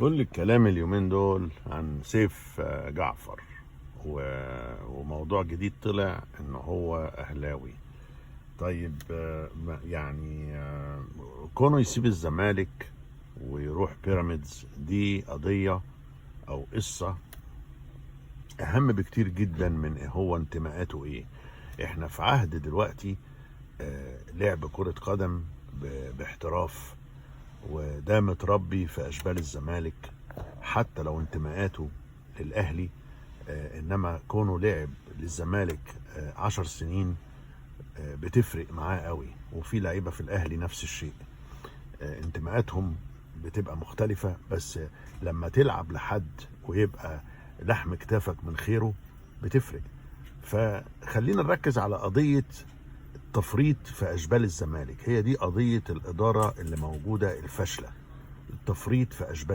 كل الكلام اليومين دول عن سيف جعفر وموضوع جديد طلع ان هو اهلاوي. طيب يعني كونه يسيب الزمالك ويروح بيراميدز دي قضية او قصة اهم بكتير جدا من هو انتماءاته ايه. احنا في عهد دلوقتي لعب كرة قدم باحتراف، وده متربي في اشبال الزمالك حتى لو انتماءاته للاهلي. انما كونه لعب للزمالك 10 سنين بتفرق معاه قوي. وفي لعيبه في الاهلي نفس الشيء، انتماءاتهم بتبقى مختلفه، بس لما تلعب لحد ويبقى لحم كتافك من خيره بتفرق. فخلينا نركز على قضيه التفريط في اشبال الزمالك. هي دي قضيه الاداره اللي موجوده الفاشله، التفريط في اشبال